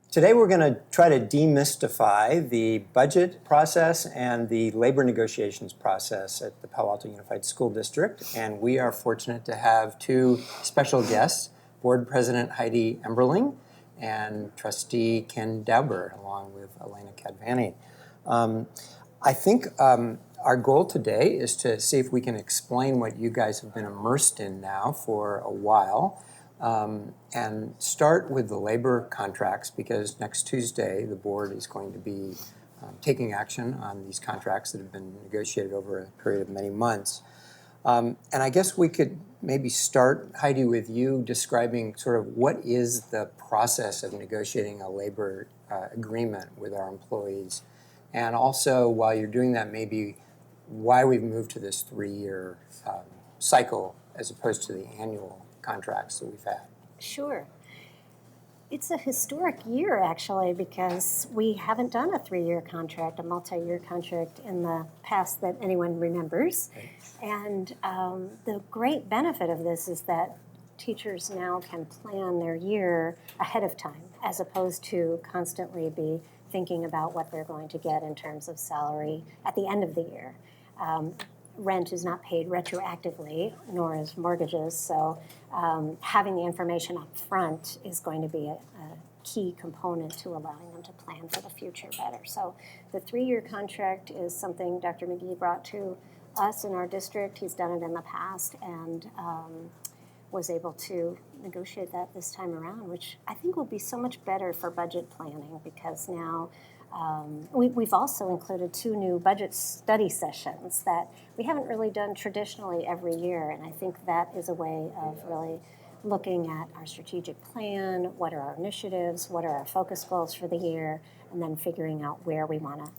Today we're going to try to demystify the budget process and the labor negotiations process at the Palo Alto Unified School District. And we are fortunate to have two special guests, Board President Heidi Emberling and Trustee Ken Dauber, along with Elena Kadvany. I think our goal today is to see if we can explain what you guys have been immersed in now for a while. And start with the labor contracts, because next Tuesday the board is going to be taking action on these contracts that have been negotiated over a period of many months. And I guess we could maybe start, Heidi, with you describing sort of what is the process of negotiating a labor agreement with our employees. And also, while you're doing that, maybe why we've moved to this 3-year cycle as opposed to the annual contracts that we've had. Sure. It's a historic year, actually, because we haven't done a 3-year contract, a multi-year contract in the past that anyone remembers. Okay. And the great benefit of this is that teachers now can plan their year ahead of time, as opposed to constantly be thinking about what they're going to get in terms of salary at the end of the year. Rent is not paid retroactively, nor is mortgages, so having the information up front is going to be a key component to allowing them to plan for the future better. So the 3-year contract is something Dr. McGee brought to us in our district. He's done it in the past and was able to negotiate that this time around, which I think will be so much better for budget planning, because now we've also included 2 new budget study sessions that we haven't really done traditionally every year, and I think that is a way of really looking at our strategic plan, what are our initiatives, what are our focus goals for the year, and then figuring out where we want to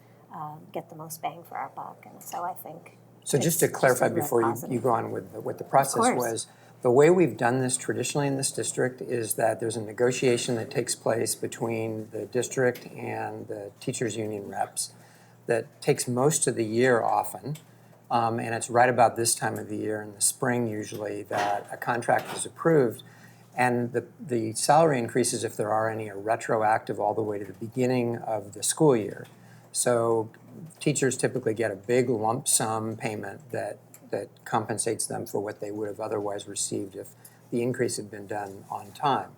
get the most bang for our buck. And so I think... So just to clarify before you go on with what the process was, the way we've done this traditionally in this district is that there's a negotiation that takes place between the district and the teachers' union reps that takes most of the year often, and it's right about this time of the year in the spring usually that a contract is approved, and the salary increases, if there are any, are retroactive all the way to the beginning of the school year. So teachers typically get a big lump sum payment that compensates them for what they would have otherwise received if the increase had been done on time.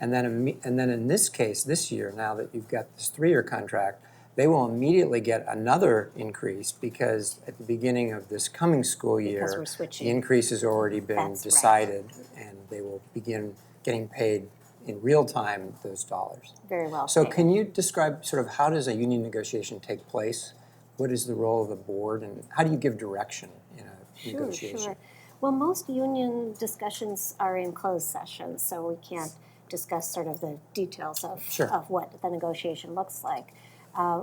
And then in this case, this year, now that you've got this 3-year contract, they will immediately get another increase, because at the beginning of this coming school year, the increase has already been decided, and they will begin getting paid in real time those dollars. Very well. So can you describe sort of how does a union negotiation take place? What is the role of the board, and how do you give direction in a negotiation? Sure. Well, most union discussions are in closed sessions, so we can't discuss sort of the details of what the negotiation looks like.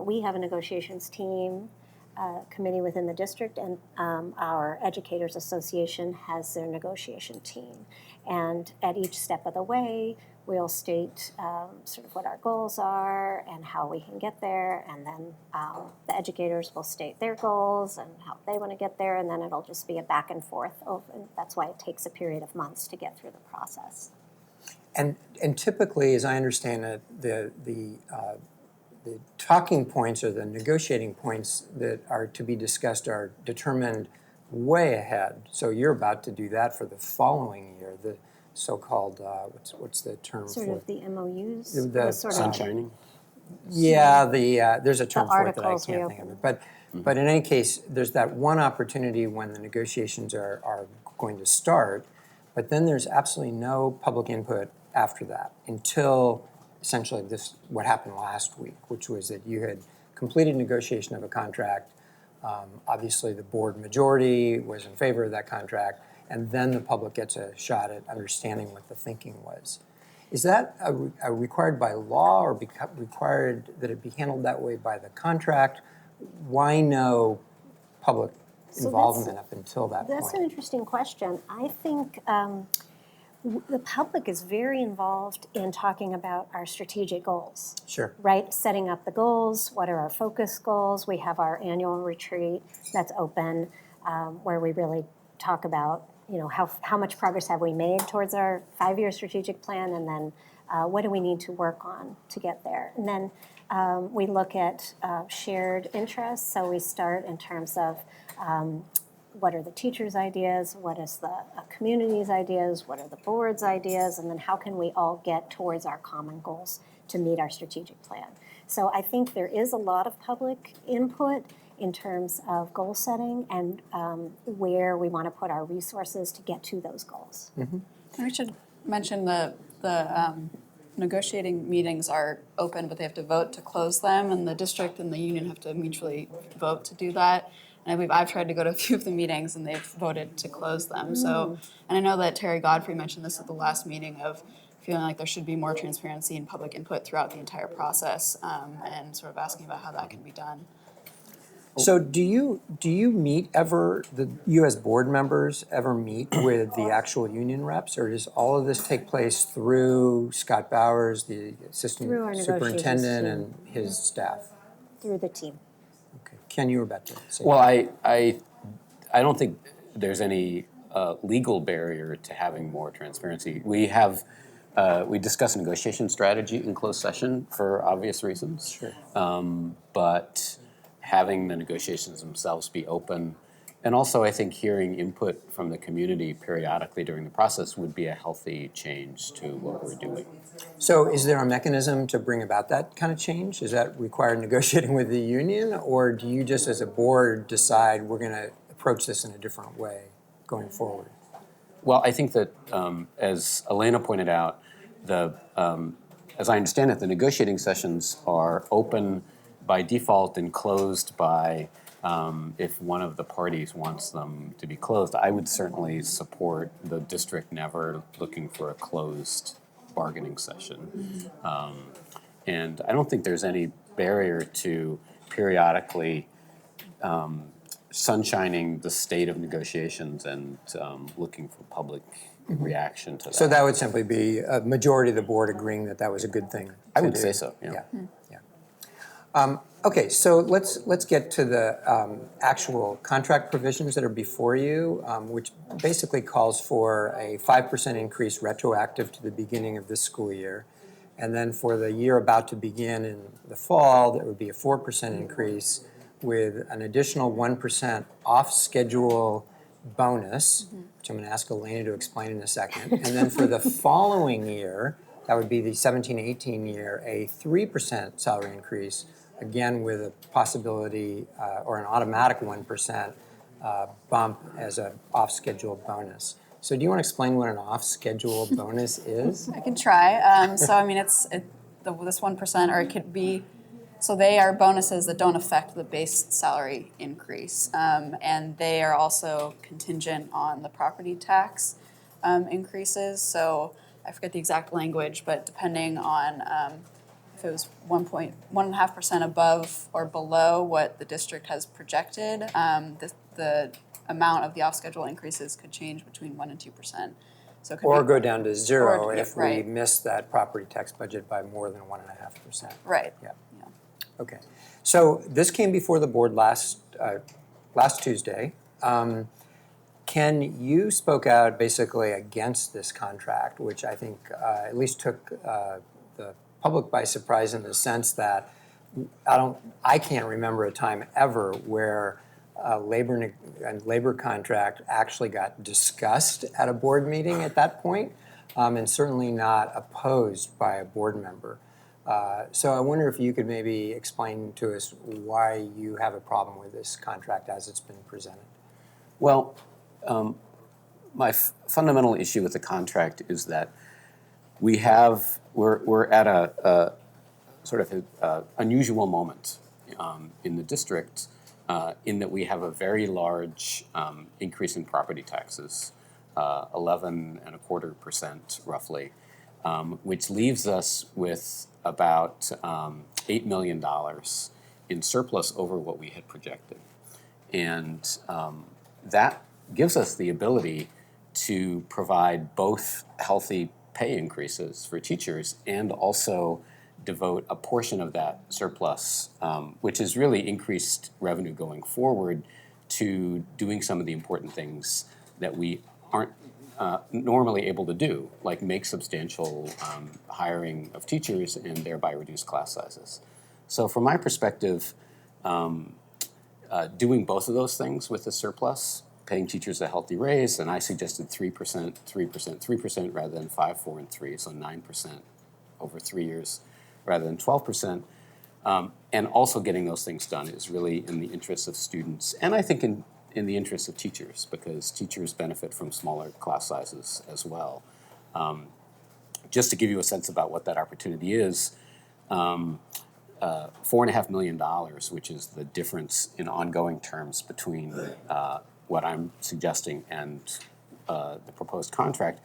We have a negotiations team, committee within the district, and our Educators Association has their negotiation team. And at each step of the way, we'll state sort of what our goals are and how we can get there, and then the educators will state their goals and how they want to get there, and then it'll just be a back and forth. And that's why it takes a period of months to get through the process. And typically, as I understand it, the talking points or the negotiating points that are to be discussed are determined way ahead. So you're about to do that for the following year. The so-called, what's the term sort for of the MOUs? The sunshining? Yeah, there's a term for it that I can't think of it. But in any case, there's that one opportunity when the negotiations are going to start, but then there's absolutely no public input after that until essentially what happened last week, which was that you had completed negotiation of a contract. Obviously, the board majority was in favor of that contract, and then the public gets a shot at understanding what the thinking was. Is that required by law, or required that it be handled that way by the contract? Why no public involvement up until that point? That's an interesting question. I think The public is very involved in talking about our strategic goals. Sure. Right? Setting up the goals, what are our focus goals? We have our annual retreat that's open, where we really talk about, how much progress have we made towards our 5-year strategic plan, and then what do we need to work on to get there? And then we look at shared interests. So we start in terms of what are the teachers' ideas, what is the community's ideas, what are the board's ideas, and then how can we all get towards our common goals to meet our strategic plan. So I think there is a lot of public input in terms of goal setting and where we want to put our resources to get to those goals. Mm-hmm. We should mention the negotiating meetings are open, but they have to vote to close them, and the district and the union have to mutually vote to do that. And I believe I've tried to go to a few of the meetings, and they've voted to close them. So, and I know that Terry Godfrey mentioned this at the last meeting of feeling like there should be more transparency and public input throughout the entire process, and sort of asking about how that can be done. So do you meet ever, you as board members ever meet with the actual union reps, or does all of this take place through Scott Bowers, the assistant Through our superintendent, negotiations and his staff? Through the team. Okay. Ken, you were about to say. Well, I don't think there's any legal barrier to having more transparency. We discuss negotiation strategy in closed session for obvious reasons. Sure. But having the negotiations themselves be open, and also I think hearing input from the community periodically during the process would be a healthy change to what we're doing. So is there a mechanism to bring about that kind of change? Does that require negotiating with the union, or do you just as a board decide we're going to approach this in a different way going forward? Well, I think that as Elena pointed out, as I understand it, the negotiating sessions are open by default and closed by if one of the parties wants them to be closed. I would certainly support the district never looking for a closed bargaining session. And I don't think there's any barrier to periodically sunshining the state of negotiations and looking for public reaction to that. So that would simply be a majority of the board agreeing that that was a good thing I to would do. say so, yeah. Okay, so let's get to the actual contract provisions that are before you, which basically calls for a 5% increase retroactive to the beginning of this school year. And then for the year about to begin in the fall, there would be a 4% increase with an additional 1% off-schedule bonus, which I'm going to ask Elena to explain in a second. And then for the following year, that would be the 17-18 year, a 3% salary increase, again with a possibility or an automatic 1% bump as an off-schedule bonus. So do you want to explain what an off-schedule bonus is? I can try. So I mean, this 1%, or it could be. So they are bonuses that don't affect the base salary increase, and they are also contingent on the property tax increases. So I forget the exact language, but depending on if it was 1.5% above or below what the district has projected, the amount of the off-schedule increases could change between 1% and 2%. So it could Or be, go down to zero if we right. miss that property tax budget by more than 1.5%. Right. Yeah. Okay. So this came before the board last Tuesday. Ken, you spoke out basically against this contract, which I think at least took the public by surprise in the sense that I can't remember a time ever where a labor contract actually got discussed at a board meeting at that point, and certainly not opposed by a board member. So I wonder if you could maybe explain to us why you have a problem with this contract as it's been presented. Well, my fundamental issue with the contract is that we're at a sort of a unusual moment in the district in that we have a very large increase in property taxes, 11.25% roughly, which leaves us with about $8 million in surplus over what we had projected. And that gives us the ability to provide both healthy pay increases for teachers and also devote a portion of that surplus, which is really increased revenue going forward, to doing some of the important things that we aren't normally able to do, like make substantial hiring of teachers and thereby reduce class sizes. So from my perspective, doing both of those things with the surplus, paying teachers a healthy raise, and I suggested 3%, 3%, 3% rather than 5, 4, and 3, so 9% over 3 years rather than 12%. And also getting those things done is really in the interest of students, and I think in the interest of teachers, because teachers benefit from smaller class sizes as well. Just to give you a sense about what that opportunity is, $4.5 million, which is the difference in ongoing terms between what I'm suggesting and the proposed contract,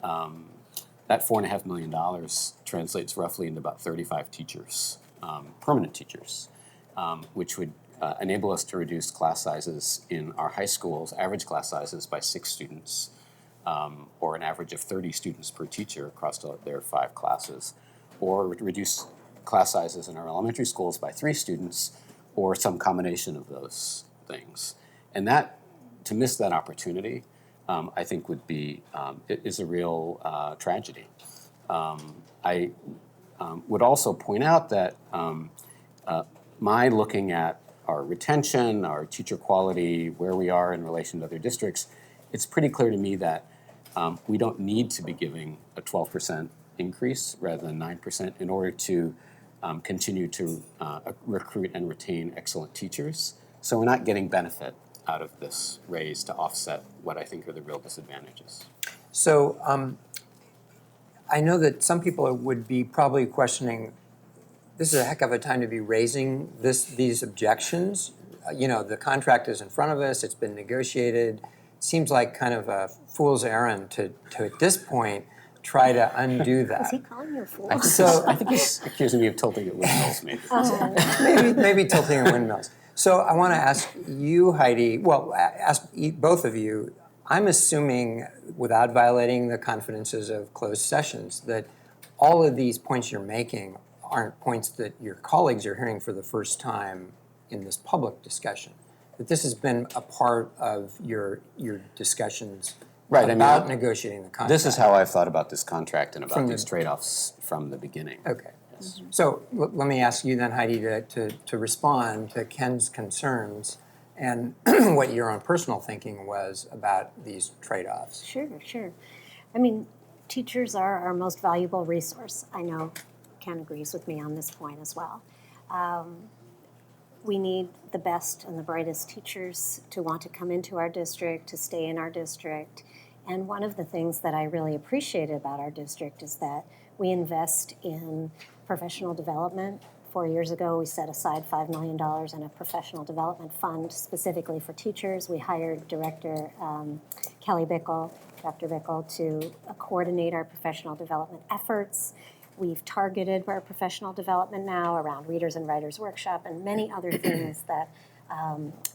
that $4.5 million translates roughly into about 35 teachers, permanent teachers, which would enable us to reduce class sizes in our high schools, average class sizes, by 6 students, or an average of 30 students per teacher across their 5 classes, or reduce class sizes in our elementary schools by 3 students, or some combination of those things. And that, to miss that opportunity, I think would be, is a real tragedy. I would also point out that my looking at our retention, our teacher quality, where we are in relation to other districts, it's pretty clear to me that we don't need to be giving a 12% increase rather than 9% in order to continue to recruit and retain excellent teachers. So we're not getting benefit out of this raise to offset what I think are the real disadvantages. So I know that some people would be probably questioning, this is a heck of a time to be raising these objections. The contract is in front of us, it's been negotiated. It seems like kind of a fool's errand to at this point, try to undo that. Is he calling you a fool? I think he's accusing me of tilting at windmills, maybe. maybe tilting at windmills. So I want to ask you, Heidi, ask both of you, I'm assuming, without violating the confidences of closed sessions, that all of these points you're making aren't points that your colleagues are hearing for the first time in this public discussion, that this has been a part of your discussions about negotiating the contract. This is how I've thought about this contract and about these trade-offs from the beginning. Okay. Yes. So let me ask you then, Heidi, to respond to Ken's concerns and what your own personal thinking was about these trade-offs. Sure. I mean, teachers are our most valuable resource. I know Ken agrees with me on this point as well. We need the best and the brightest teachers to want to come into our district, to stay in our district. And one of the things that I really appreciate about our district is that we invest in professional development. 4 years ago, we set aside $5 million in a professional development fund specifically for teachers. We hired Director Dr. Bickle, to coordinate our professional development efforts. We've targeted our professional development now around Readers and Writers Workshop and many other things that,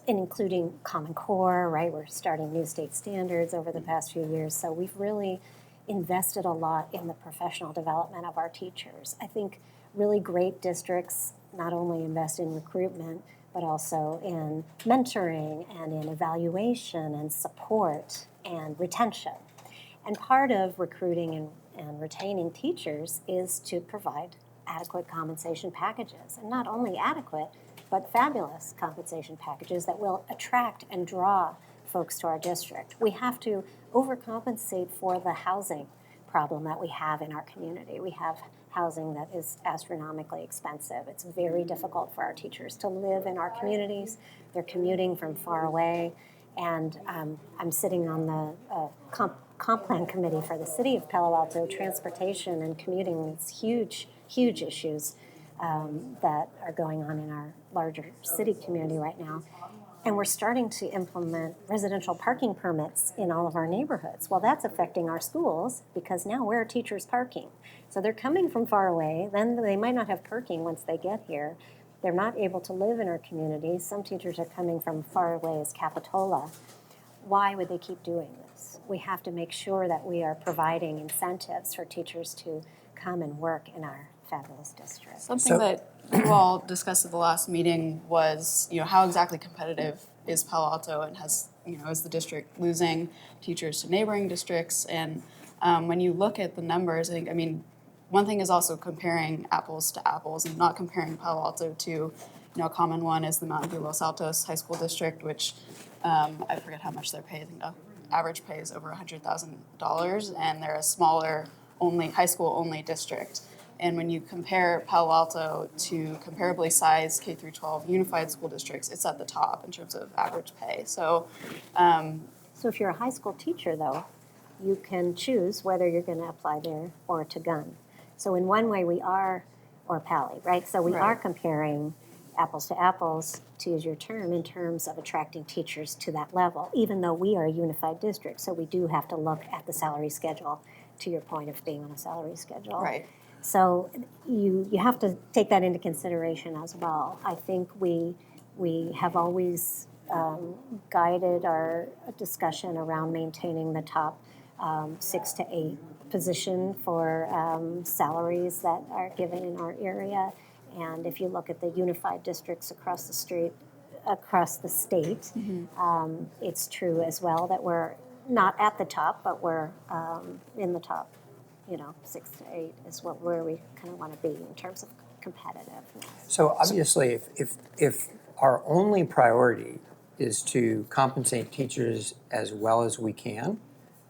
including Common Core, right? We're starting new state standards over the past few years. So we've really invested a lot in the professional development of our teachers. I think really great districts not only invest in recruitment, but also in mentoring and in evaluation and support and retention. And part of recruiting and retaining teachers is to provide adequate compensation packages. And not only adequate, but fabulous compensation packages that will attract and draw folks to our district. We have to overcompensate for the housing problem that we have in our community. We have housing that is astronomically expensive. It's very difficult for our teachers to live in our communities. They're commuting from far away. And I'm sitting on the comp plan committee for the city of Palo Alto. Transportation and commuting is huge issues that are going on in our larger city community right now. And we're starting to implement residential parking permits in all of our neighborhoods. Well, that's affecting our schools because now where are teachers parking? So they're coming from far away, then they might not have parking once they get here. They're not able to live in our communities. Some teachers are coming from far away as Capitola. why would they keep doing this? We have to make sure that we are providing incentives for teachers to come and work in our fabulous district. Something that you all discussed at the last meeting was, how exactly competitive is Palo Alto, and is the district losing teachers to neighboring districts? And when you look at the numbers, one thing is also comparing apples to apples and not comparing Palo Alto to, a common one is the Mountain View Los Altos High School District, which I forget how much they're paid. I think the average pay is over $100,000, and they're a smaller high school only district. And when you compare Palo Alto to comparably sized K through 12 unified school districts, it's at the top in terms of average pay. So if you're a high school teacher, though, you can choose whether you're going to apply there or to Gunn. So in one way we are, or Pally, right? So we are comparing apples to apples, to use your term, in terms of attracting teachers to that level, even though we are a unified district. So we do have to look at the salary schedule, to your point of being on a salary schedule. Right. So you have to take that into consideration as well. I think we have always guided our discussion around maintaining the top 6 to 8 position for salaries that are given in our area. And if you look at the unified districts across the state, it's true as well that we're not at the top, but we're in the top. 6 to 8 is where we kind of want to be in terms of competitiveness. So obviously, if our only priority is to compensate teachers as well as we can,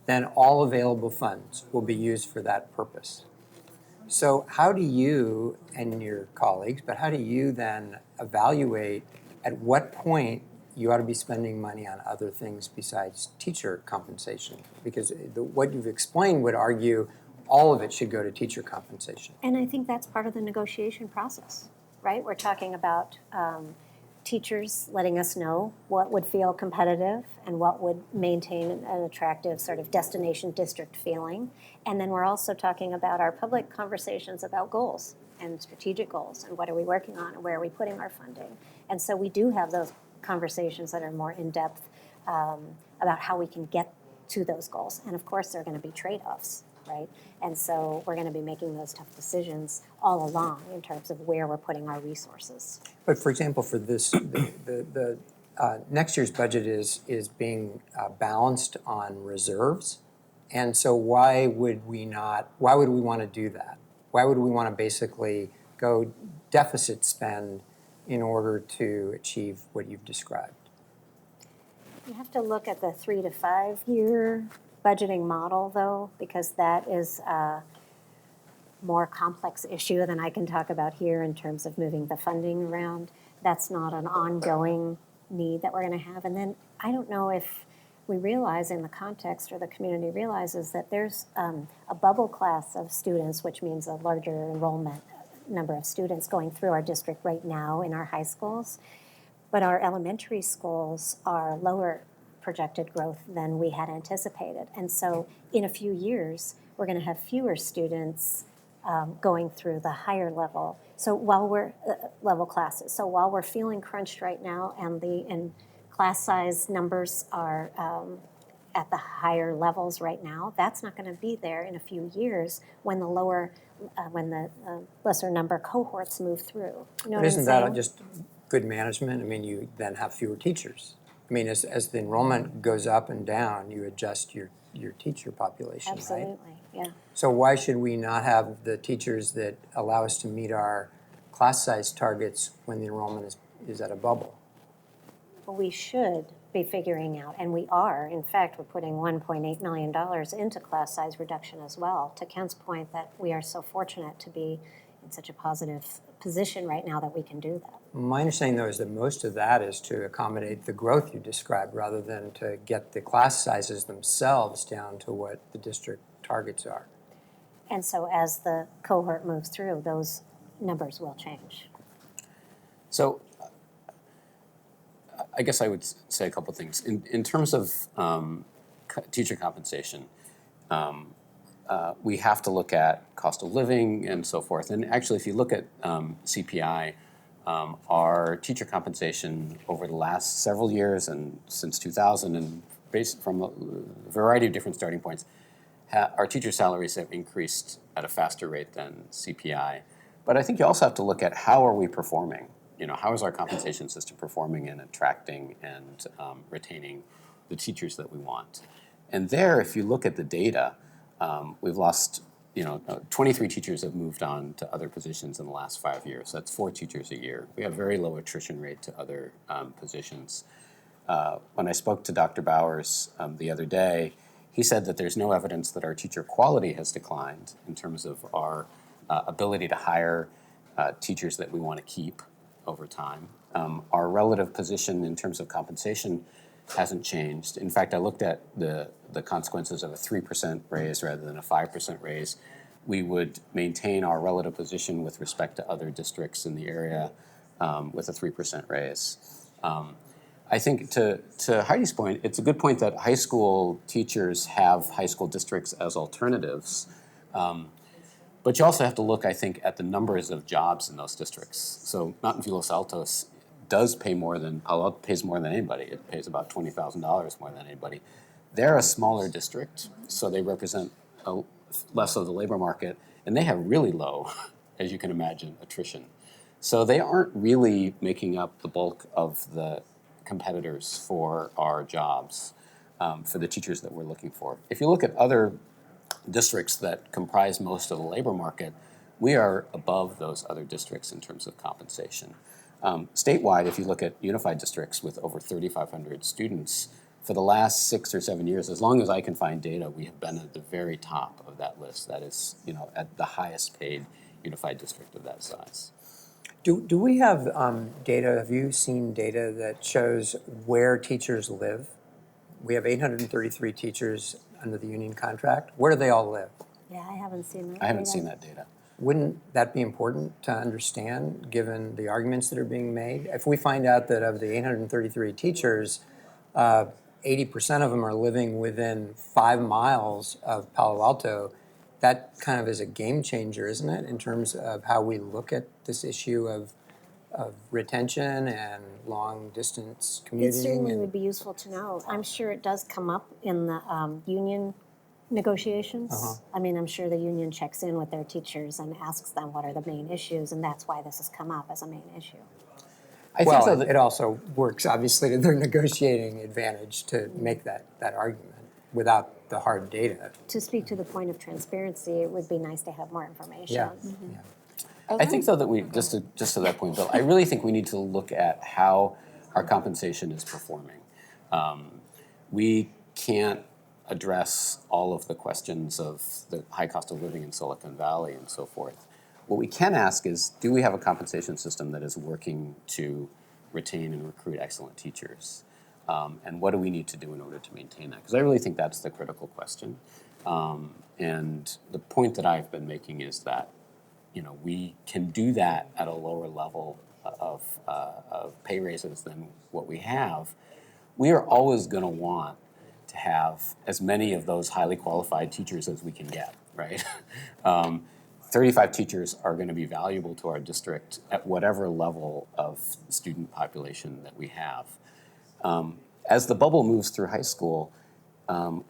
then all available funds will be used for that purpose. So how do you and your colleagues, but how do you then evaluate at what point you ought to be spending money on other things besides teacher compensation? Because what you've explained would argue all of it should go to teacher compensation. And I think that's part of the negotiation process, right? We're talking about teachers letting us know what would feel competitive and what would maintain an attractive sort of destination district feeling. And then we're also talking about our public conversations about goals and strategic goals and what are we working on and where are we putting our funding. And so we do have those conversations that are more in-depth about how we can get to those goals. And of course, there are going to be trade-offs. Right? And so we're going to be making those tough decisions all along in terms of where we're putting our resources. But for example, for this, the next year's budget is being balanced on reserves, and so why would we want to do that? Why would we want to basically go deficit spend in order to achieve what you've described? You have to look at the 3 to 5 year budgeting model, though, because that is a more complex issue than I can talk about here in terms of moving the funding around. That's not an ongoing need that we're going to have. And then I don't know if we realize in the context or the community realizes that there's a bubble class of students, which means a larger enrollment number of students going through our district right now in our high schools. But our elementary schools are lower projected growth than we had anticipated. And so in a few years, we're going to have fewer students going through the higher level. So while we're level classes. So while we're feeling crunched right now and class size numbers are at the higher levels right now, that's not going to be there in a few years when the lesser number cohorts move through. You know But what isn't I'm that saying? just good management? I mean, you then have fewer teachers. I mean, as the enrollment goes up and down, you adjust your teacher population, Absolutely, right? yeah. So why should we not have the teachers that allow us to meet our class size targets when the enrollment is at a bubble? Well, we should be figuring out, and we are. In fact, we're putting $1.8 million into class size reduction as well. To Ken's point that we are so fortunate to be in such a positive position right now that we can do that. My understanding, though, is that most of that is to accommodate the growth you described rather than to get the class sizes themselves down to what the district targets are. And so as the cohort moves through, those numbers will change. So I guess I would say a couple things. In terms of teacher compensation, we have to look at cost of living and so forth. And actually, if you look at CPI, our teacher compensation over the last several years and since 2000 and based from a variety of different starting points, our teacher salaries have increased at a faster rate than CPI. But I think you also have to look at how are we performing? How is our compensation system performing in attracting and retaining the teachers that we want? And there, if you look at the data, we've lost, 23 teachers have moved on to other positions in the last 5 years. That's 4 teachers a year. We have very low attrition rate to other positions. When I spoke to Dr. Bowers the other day, he said that there's no evidence that our teacher quality has declined in terms of our ability to hire teachers that we want to keep over time. Our relative position in terms of compensation hasn't changed. In fact, I looked at the consequences of a 3% raise rather than a 5% raise. We would maintain our relative position with respect to other districts in the area with a 3% raise. I think to Heidi's point, it's a good point that high school teachers have high school districts as alternatives. But you also have to look, I think, at the numbers of jobs in those districts. So Mountain View Los Altos does pay more than, Palo Alto pays more than anybody. It pays about $20,000 more than anybody. They're a smaller district, so they represent less of the labor market, and they have really low, as you can imagine, attrition. So they aren't really making up the bulk of the competitors for our jobs, for the teachers that we're looking for. If you look at other districts that comprise most of the labor market, we are above those other districts in terms of compensation. Statewide, if you look at unified districts with over 3,500 students, for the last 6 or 7 years, as long as I can find data, we have been at the very top of that list. That is, at the highest paid unified district of that size. Do we have data, have you seen data that shows where teachers live? We have 833 teachers under the union contract. Where do they all live? Yeah, I haven't seen that. I haven't seen that data. Wouldn't that be important to understand, given the arguments that are being made? If we find out that of the 833 teachers, 80% of them are living within 5 miles of Palo Alto, that kind of is a game changer, isn't it, in terms of how we look at this issue of retention and long distance commuting? It certainly would be useful to know. I'm sure it does come up in the union negotiations. I mean, I'm sure the union checks in with their teachers and asks them what are the main issues, and that's why this has come up as a main issue. Well, it also works, obviously, to their negotiating advantage to make that argument without the hard data. To speak to the point of transparency, it would be nice to have more information. Yeah. Mm-hmm. Yeah. I think, though, that we, just to that point, Bill, I really think we need to look at how our compensation is performing. We can't address all of the questions of the high cost of living in Silicon Valley and so forth. What we can ask is, do we have a compensation system that is working to retain and recruit excellent teachers? And what do we need to do in order to maintain that? Because I really think that's the critical question. And the point that I've been making is that, we can do that at a lower level of pay raises than what we have. We are always going to want to have as many of those highly qualified teachers as we can get, right? 35 teachers are going to be valuable to our district at whatever level of student population that we have. As the bubble moves through high school,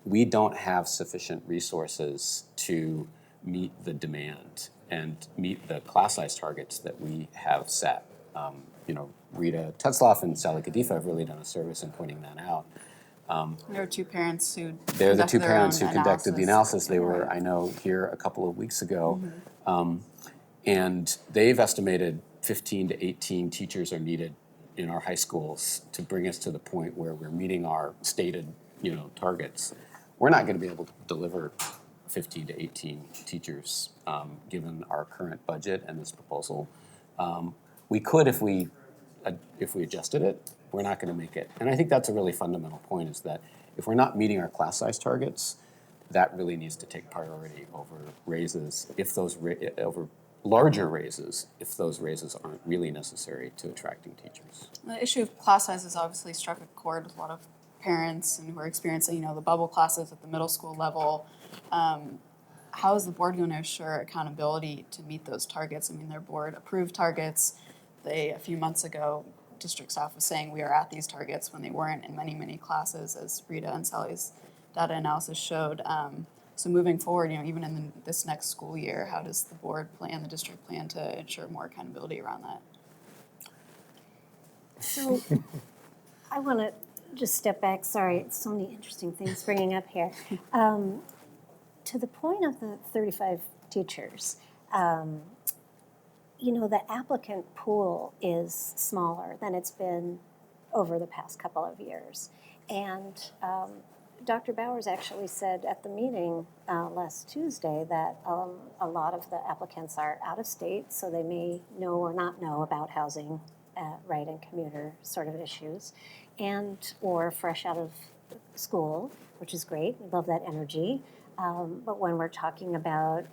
we don't have sufficient resources to meet the demand and meet the class size targets that we have set. Rita Tetzloff and Sally Kadifa have really done a service in pointing that out. There were 2 parents who They're the 2 parents who conducted the analysis. They Yeah. were, I know, here a couple of weeks ago. And they've estimated 15 to 18 teachers are needed in our high schools to bring us to the point where we're meeting our stated, targets. We're not going to be able to deliver 15 to 18 teachers given our current budget and this proposal. We could if we adjusted it. We're not going to make it. And I think that's a really fundamental point, is that if we're not meeting our class size targets, that really needs to take priority over raises, over larger raises, if those raises aren't really necessary to attracting teachers. The issue of class size has obviously struck a chord with a lot of parents and who are experiencing, the bubble classes at the middle school level. How is the board going to assure accountability to meet those targets? I mean, their board approved targets. They, a few months ago, district staff was saying we are at these targets when they weren't in many, many classes, as Rita and Sally's data analysis showed. So moving forward, even in this next school year, how does the board plan, the district plan to ensure more accountability around that? So I want to just step back. Sorry, so many interesting things bringing up here. To the point of the 35 teachers, the applicant pool is smaller than it's been over the past couple of years. And Dr. Bowers actually said at the meeting last Tuesday that a lot of the applicants are out of state, so they may know or not know about housing, right, and commuter sort of issues, or fresh out of school, which is great. We love that energy. But when we're talking about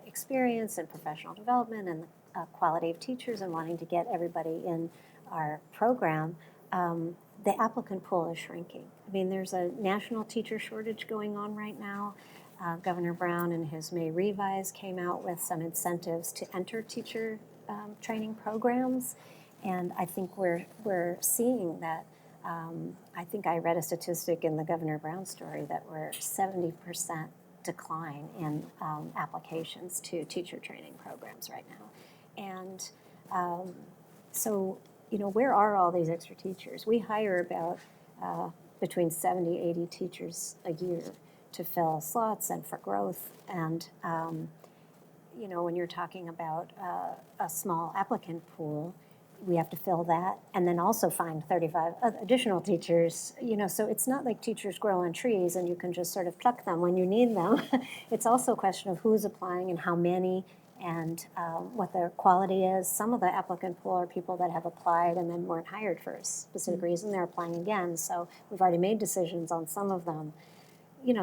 experience and professional development and the quality of teachers and wanting to get everybody in our program, the applicant pool is shrinking. I mean, there's a national teacher shortage going on right now. Governor Brown in his May revise came out with some incentives to enter teacher training programs. And I think we're seeing that. I think I read a statistic in the Governor Brown story that we're 70% decline in applications to teacher training programs right now. And so, where are all these extra teachers? We hire about between 70, 80 teachers a year to fill slots and for growth. And, when you're talking about a small applicant pool, we have to fill that and then also find 35 additional teachers, so it's not like teachers grow on trees and you can just sort of pluck them when you need them. It's also a question of who's applying and how many and what their quality is. Some of the applicant pool are people that have applied and then weren't hired for a specific reason. They're applying again, so we've already made decisions on some of them.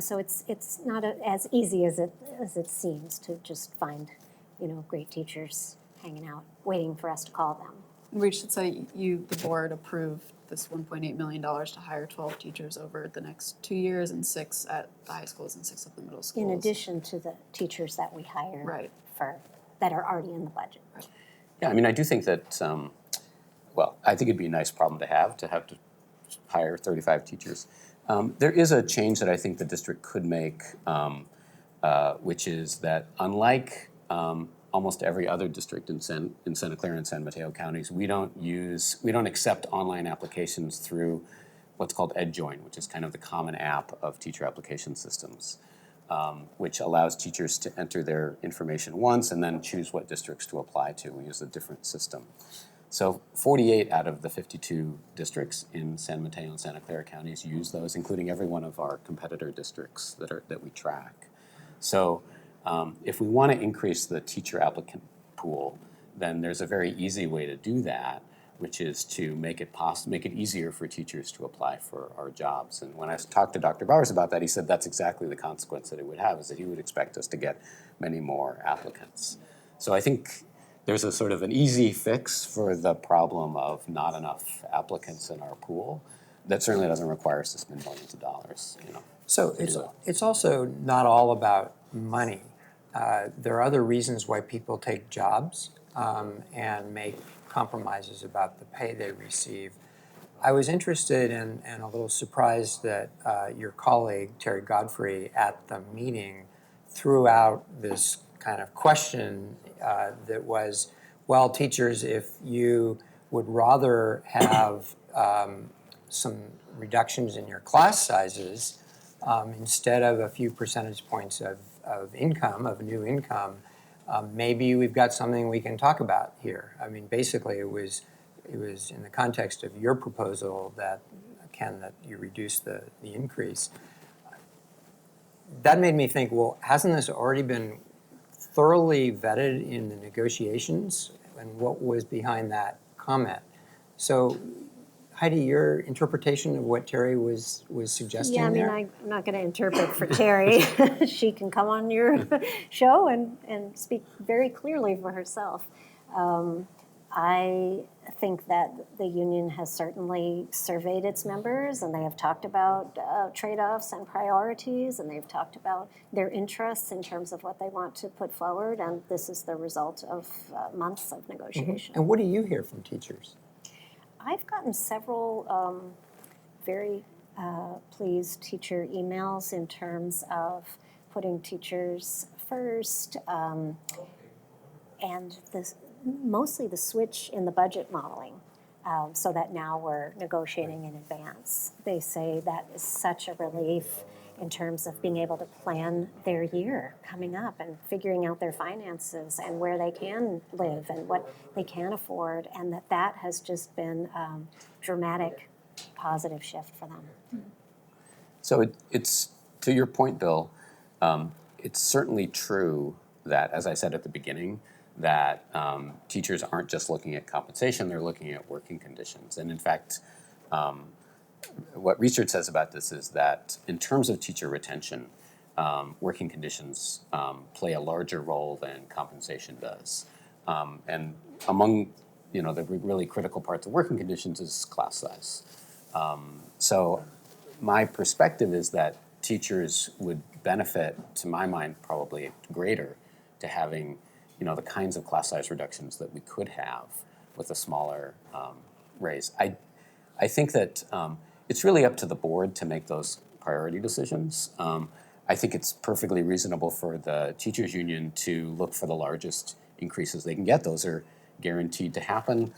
So it's not as easy as it seems to just find, great teachers hanging out, waiting for us to call them. We should say the board approved this $1.8 million to hire 12 teachers over the next 2 years and 6 at the high schools and 6 at the middle schools. In addition to the teachers that we hire Right. that are already in the budget. Right. Yeah, I mean, I do think that, I think it'd be a nice problem to have to hire 35 teachers. There is a change that I think the district could make, which is that unlike almost every other district in Santa Clara and San Mateo counties, we don't accept online applications through what's called EdJoin, which is kind of the common app of teacher application systems, which allows teachers to enter their information once and then choose what districts to apply to. We use a different system. So 48 out of the 52 districts in San Mateo and Santa Clara counties use those, including every one of our competitor districts that we track. So if we want to increase the teacher applicant pool, then there's a very easy way to do that, which is to make it easier for teachers to apply for our jobs. And when I talked to Dr. Bowers about that, he said that's exactly the consequence that it would have, is that he would expect us to get many more applicants. So I think there's a sort of an easy fix for the problem of not enough applicants in our pool that certainly doesn't require us to spend millions of dollars. So it's also not all about money. There are other reasons why people take jobs and make compromises about the pay they receive. I was interested and a little surprised that your colleague, Terry Godfrey, at the meeting threw out this kind of question that was, well, teachers, if you would rather have some reductions in your class sizes instead of a few percentage points of new income, maybe we've got something we can talk about here. I mean, basically it was in the context of your proposal that, Ken, that you reduce the increase. That made me think, well, hasn't this already been thoroughly vetted in the negotiations, and what was behind that comment? So, Heidi, your interpretation of what Terry was suggesting Yeah, I mean, there? I'm not going to interpret for Terry. She can come on your show and speak very clearly for herself. I think that the union has certainly surveyed its members, and they have talked about trade-offs and priorities, and they've talked about their interests in terms of what they want to put forward, and this is the result of months of negotiation. And what do you hear from teachers? I've gotten several very pleased teacher emails in terms of putting teachers first, and mostly the switch in the budget modeling, so that now we're negotiating in advance. They say that is such a relief in terms of being able to plan their year coming up and figuring out their finances and where they can live and what they can afford, and that has just been dramatic positive shift for them. So it's, to your point, Bill, it's certainly true that, as I said at the beginning, that teachers aren't just looking at compensation, they're looking at working conditions. And in fact, what research says about this is that in terms of teacher retention, working conditions play a larger role than compensation does. And among the really critical parts of working conditions is class size. So my perspective is that teachers would benefit, to my mind, probably greater to having the kinds of class size reductions that we could have with a smaller raise. I think that it's really up to the board to make those priority decisions. I think it's perfectly reasonable for the teachers union to look for the largest increases they can get. Those are guaranteed to happen.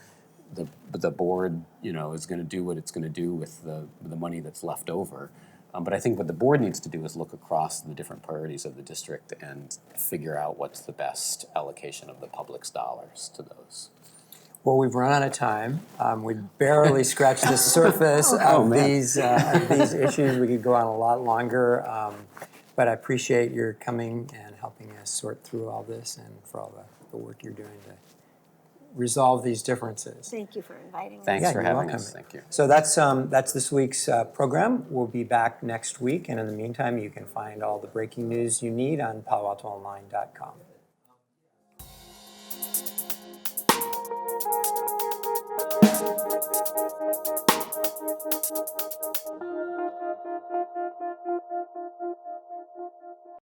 The board, is going to do what it's going to do with the money that's left over. But I think what the board needs to do is look across the different priorities of the district and figure out what's the best allocation of the public's dollars to those. Well, we've run out of time. We barely scratched the surface of these issues. We could go on a lot longer, but I appreciate your coming and helping us sort through all this and for all the work you're doing to resolve these differences. Thank you for inviting me. Thanks for you're having welcome. us. Thank you. So that's this week's program. We'll be back next week, and in the meantime, you can find all the breaking news you need on paloaltoonline.com.